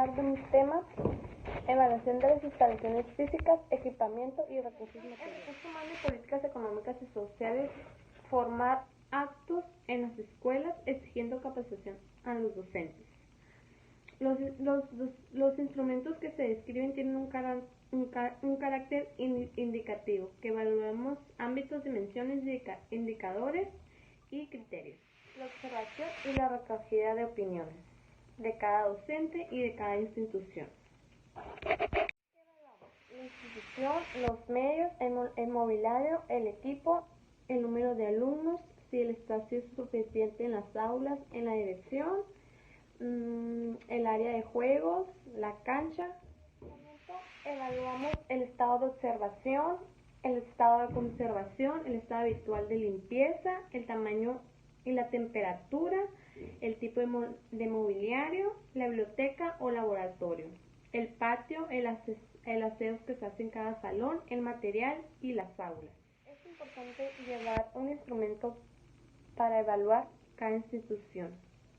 hablar de mis temas: evaluación de las instalaciones físicas, equipamiento y recursos materiales. Recursos humanos y políticas económicas y sociales: formar actos en las escuelas exigiendo capacitación a los docentes. Los instrumentos que se describen tienen un carácter indicativo, que evaluamos ámbitos, dimensiones, indicadores y criterios. La observación y la recogida de opiniones de cada docente y de cada institución. La institución, los medios, el mobiliario, el equipo, el número de alumnos, si el espacio es suficiente en las aulas, en la dirección, el área de juegos, la cancha. Evaluamos el estado de observación, el estado de conservación, el estado habitual de limpieza, el tamaño y la temperatura, el tipo de mobiliario, la biblioteca o laboratorio, el patio, el aseo que se hace en cada salón, el material y las aulas. Es importante llevar un instrumento para evaluar cada institución,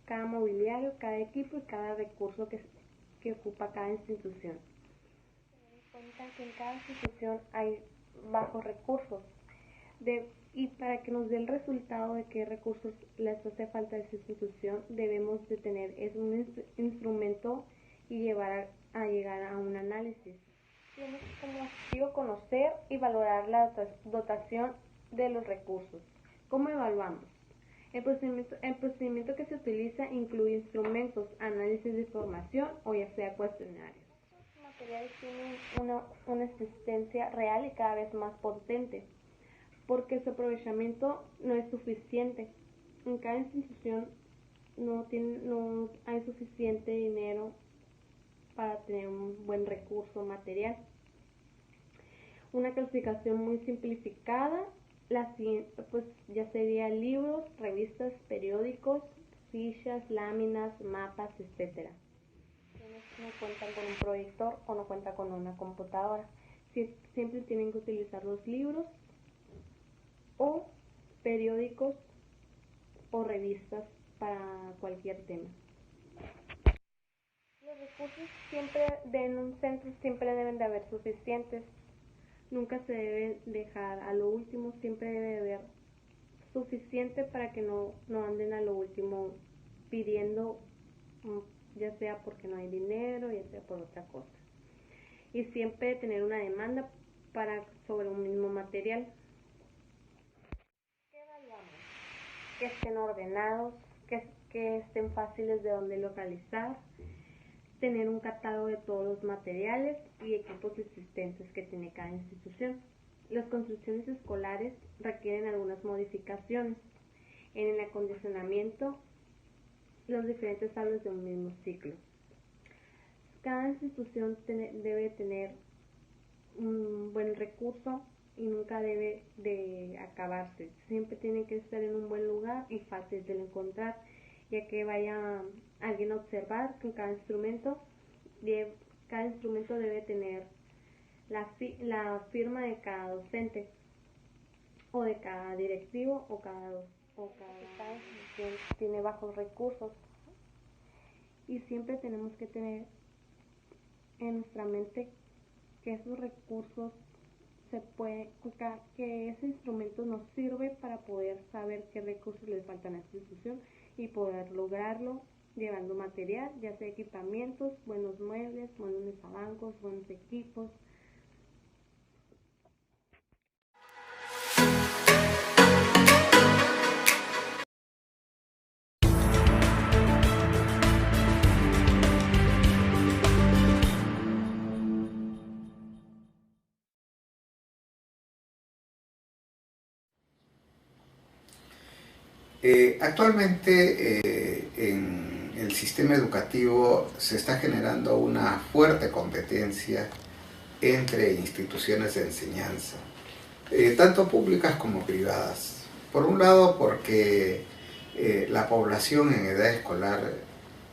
cada mobiliario, cada equipo y cada recurso que ocupa cada institución. Tener en cuenta que en cada institución hay bajos recursos y para que nos dé el resultado de qué recursos les hace falta a esa institución, debemos de tener un instrumento y llegar a un análisis. Tenemos como objetivo conocer y valorar la dotación de los recursos. ¿Cómo evaluamos? El procedimiento que se utiliza incluye instrumentos, análisis de información o ya sea cuestionarios. Los materiales tienen una existencia real y cada vez más potente, porque su aprovechamiento no es suficiente. En cada institución no hay suficiente dinero para tener un buen recurso material. Una clasificación muy simplificada, pues ya sería libros, revistas, periódicos, fichas, láminas, mapas, etc. Quienes no cuentan con un proyector o no cuentan con una computadora, siempre tienen que utilizar los libros o periódicos o revistas para cualquier tema. Los recursos en un centro siempre deben de haber suficientes. Nunca se debe dejar a lo último, siempre debe haber suficiente para que no anden a lo último pidiendo, ya sea porque no hay dinero, ya sea por otra cosa. Y siempre tener una demanda sobre un mismo material. ¿Qué evaluamos? Que estén ordenados, que estén fáciles de donde localizar, tener un catálogo de todos los materiales y equipos existentes que tiene cada institución. Las construcciones escolares requieren algunas modificaciones en el acondicionamiento, los diferentes aulas de un mismo ciclo. Cada institución debe tener un buen recurso y nunca debe de acabarse. Siempre tiene que estar en un buen lugar y fácil de encontrar, ya que vaya alguien a observar que cada instrumento debe tener la firma de cada docente o de cada directivo o cada institución tiene bajos recursos, y siempre tenemos que tener en nuestra mente que esos recursos que ese instrumento nos sirve para poder saber qué recursos le faltan a esta institución y poder lograrlo llevando material, ya sea equipamientos, buenos muebles, buenos mesabancos, buenos equipos. Actualmente en el sistema educativo se está generando una fuerte competencia entre instituciones de enseñanza, tanto públicas como privadas. Por un lado, porque la población en edad escolar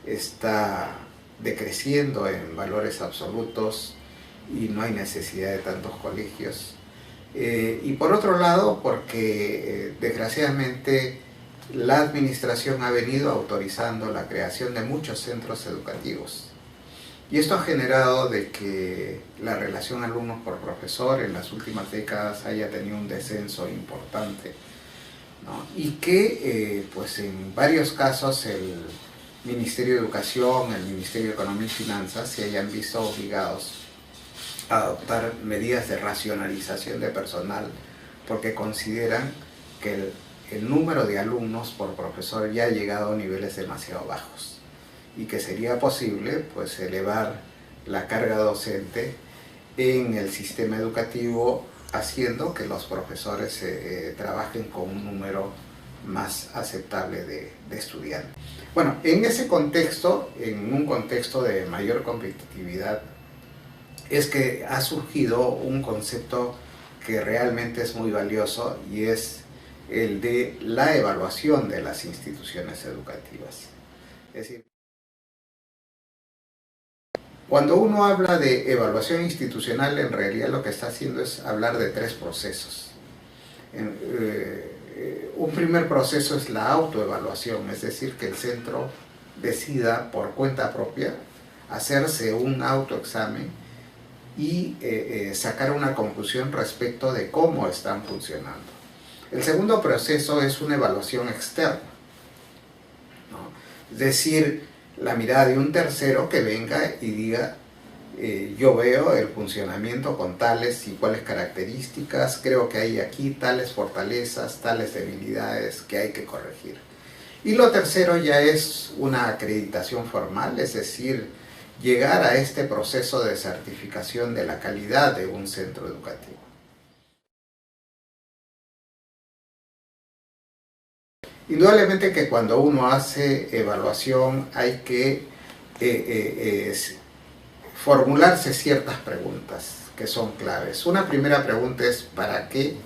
está decreciendo en valores absolutos y no hay necesidad de tantos colegios. Y por otro lado, porque desgraciadamente la administración ha venido autorizando la creación de muchos centros educativos. Y esto ha generado de que la relación alumnos por profesor en las últimas décadas haya tenido un descenso importante, ¿no? Y que pues en varios casos el Ministerio de Educación, el Ministerio de Economía y Finanzas se hayan visto obligados a adoptar medidas de racionalización de personal porque consideran que el número de alumnos por profesor ya ha llegado a niveles demasiado bajos y que sería posible pues elevar la carga docente en el sistema educativo haciendo que los profesores trabajen con un número más aceptable de estudiantes. Bueno, en ese contexto, en un contexto de mayor competitividad, es que ha surgido un concepto que realmente es muy valioso y es el de la evaluación de las instituciones educativas. Es decir, cuando uno habla de evaluación institucional, en realidad lo que está haciendo es hablar de tres procesos. Un primer proceso es la autoevaluación, es decir, que el centro decida por cuenta propia hacerse un autoexamen y sacar una conclusión respecto de cómo están funcionando. El segundo proceso es una evaluación externa, ¿no? Es decir, la mirada de un tercero que venga y diga yo veo el funcionamiento con tales y cuales características, creo que hay aquí tales fortalezas, tales debilidades que hay que corregir. Y lo tercero ya es una acreditación formal, es decir, llegar a este proceso de certificación de la calidad de un centro educativo. Indudablemente que cuando uno hace evaluación hay que formularse ciertas preguntas que son claves. Una primera pregunta es ¿para qué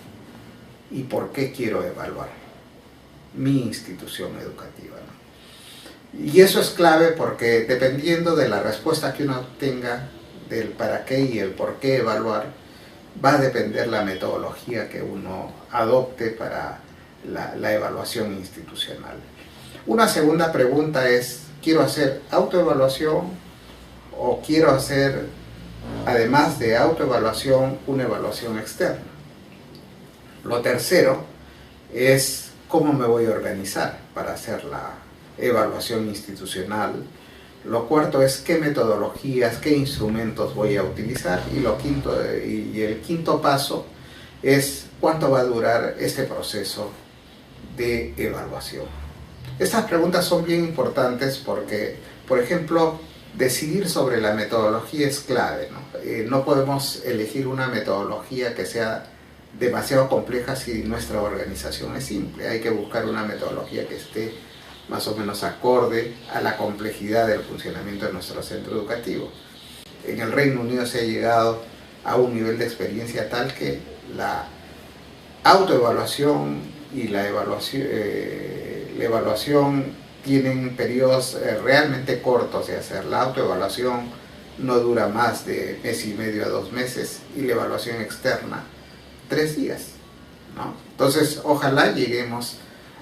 y por qué quiero evaluar mi institución educativa, ¿no? Y eso es clave porque dependiendo de la respuesta que uno tenga del para qué y el por qué evaluar, va a depender la metodología que uno adopte para la evaluación institucional. Una segunda pregunta es, ¿quiero hacer autoevaluación o quiero hacer, además de autoevaluación, una evaluación externa? Lo tercero es, ¿cómo me voy a organizar para hacer la evaluación institucional? Lo cuarto es, ¿qué metodologías, qué instrumentos voy a utilizar? Y el quinto paso es, ¿cuánto va a durar este proceso de evaluación? Estas preguntas son bien importantes porque, por ejemplo, decidir sobre la metodología es clave, ¿no? No podemos elegir una metodología que sea demasiado compleja si nuestra organización es simple. Hay que buscar una metodología que esté más o menos acorde a la complejidad del funcionamiento de nuestro centro educativo. En el Reino Unido se ha llegado a un nivel de experiencia tal que la autoevaluación y la evaluación tienen periodos realmente cortos de hacer. La autoevaluación no dura más de mes y medio a 2 meses y la evaluación externa 3 días, ¿no? Entonces, ojalá lleguemos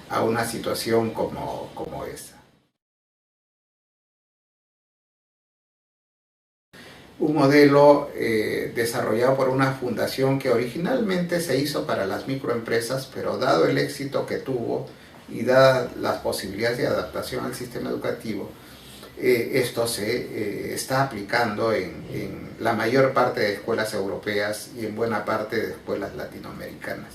a una situación como esa. Un modelo desarrollado por una fundación que originalmente se hizo para las microempresas, pero dado el éxito que tuvo y dadas las posibilidades de adaptación al sistema educativo, esto se está aplicando en la mayor parte de escuelas europeas y en buena parte de escuelas latinoamericanas.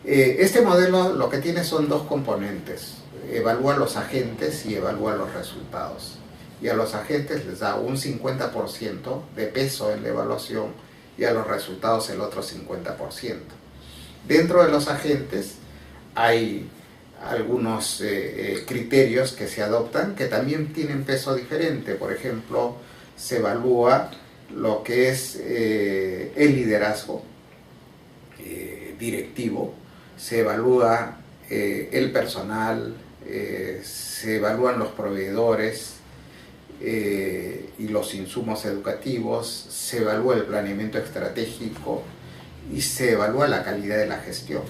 Este modelo lo que tiene son dos componentes: evalúa los agentes y evalúa los resultados. Y a los agentes les da un 50% de peso en la evaluación y a los resultados el otro 50%. Dentro de los agentes hay algunos criterios que se adoptan que también tienen peso diferente. Por ejemplo, se evalúa lo que es el liderazgo directivo, se evalúa el personal, se evalúan los proveedores y los insumos educativos, se evalúa el planeamiento estratégico y se evalúa la calidad de la gestión,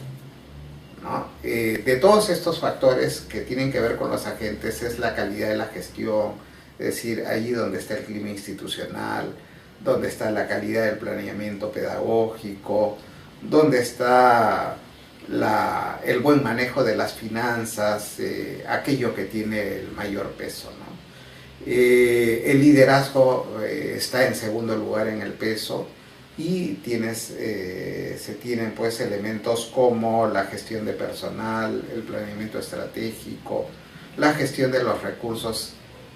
¿no? De todos estos factores que tienen que ver con los agentes es la calidad de la gestión, es decir, allí donde está el clima institucional, donde está la calidad del planeamiento pedagógico, donde está el buen manejo de las finanzas, aquello que tiene el mayor peso, ¿no? El liderazgo está en segundo lugar en el peso y se tienen pues elementos como la gestión de personal, el planeamiento estratégico, la gestión de los recursos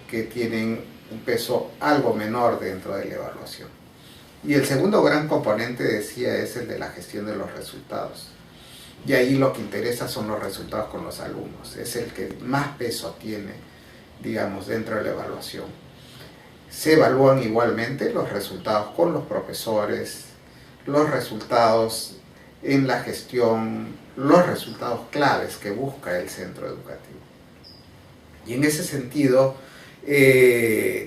que tienen un peso algo menor dentro de la evaluación. Y el segundo gran componente, decía, es el de la gestión de los resultados. Y ahí lo que interesa son los resultados con los alumnos. Es el que más peso tiene, digamos, dentro de la evaluación. Se evalúan igualmente los resultados con los profesores, los resultados en la gestión, los resultados claves que busca el centro educativo. Y en ese sentido,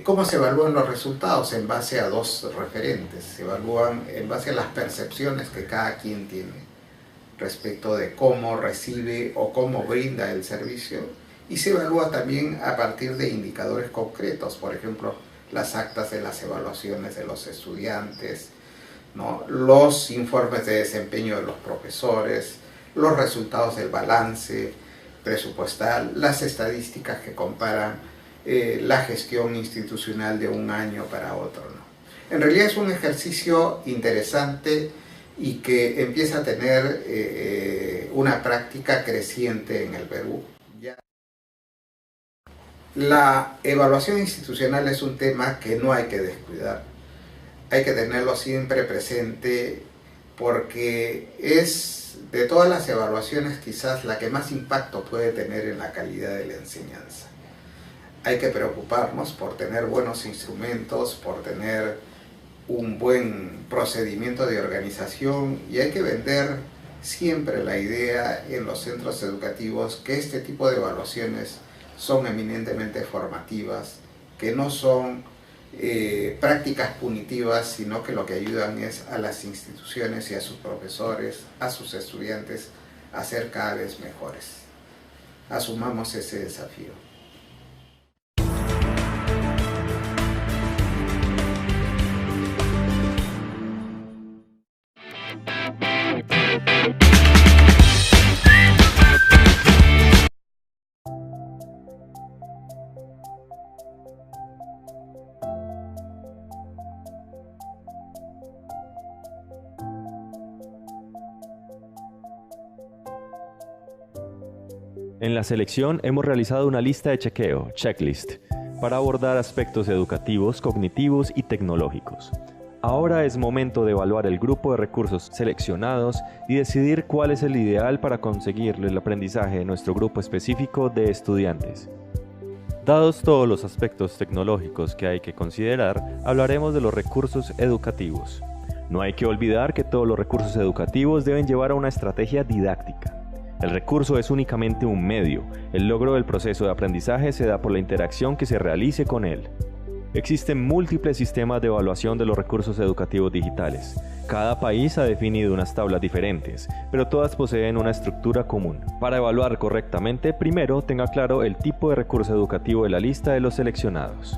¿cómo se evalúan los resultados? En base a dos referentes. Se evalúan en base a las percepciones que cada quien tiene respecto de cómo recibe o cómo brinda el servicio, y se evalúa también a partir de indicadores concretos, por ejemplo, las actas de las evaluaciones de los estudiantes, ¿no? Los informes de desempeño de los profesores, los resultados del balance presupuestal, las estadísticas que comparan la gestión institucional de un año para otro, ¿no? En realidad es un ejercicio interesante y que empieza a tener una práctica creciente en el Perú. La evaluación institucional es un tema que no hay que descuidar. Hay que tenerlo siempre presente porque es, de todas las evaluaciones, quizás la que más impacto puede tener en la calidad de la enseñanza. Hay que preocuparnos por tener buenos instrumentos, por tener un buen procedimiento de organización, y hay que vender siempre la idea en los centros educativos que este tipo de evaluaciones son eminentemente formativas, que no son prácticas punitivas, sino que lo que ayudan es a las instituciones y a sus profesores, a sus estudiantes, a ser cada vez mejores. Asumamos ese desafío. En la selección hemos realizado una lista de chequeo, checklist, para abordar aspectos educativos, cognitivos y tecnológicos. Ahora es momento de evaluar el grupo de recursos seleccionados y decidir cuál es el ideal para conseguir el aprendizaje de nuestro grupo específico de estudiantes. Dados todos los aspectos tecnológicos que hay que considerar, hablaremos de los recursos educativos. No hay que olvidar que todos los recursos educativos deben llevar a una estrategia didáctica. El recurso es únicamente un medio. El logro del proceso de aprendizaje se da por la interacción que se realice con él. Existen múltiples sistemas de evaluación de los recursos educativos digitales. Cada país ha definido unas tablas diferentes, pero todas poseen una estructura común. Para evaluar correctamente, primero tenga claro el tipo de recurso educativo de la lista de los seleccionados.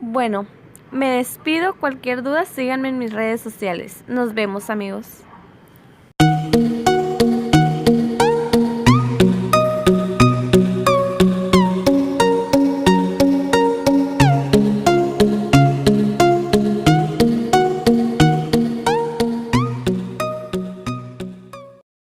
Bueno, me despido. Cualquier duda, síganme en mis redes sociales. Nos vemos, amigos.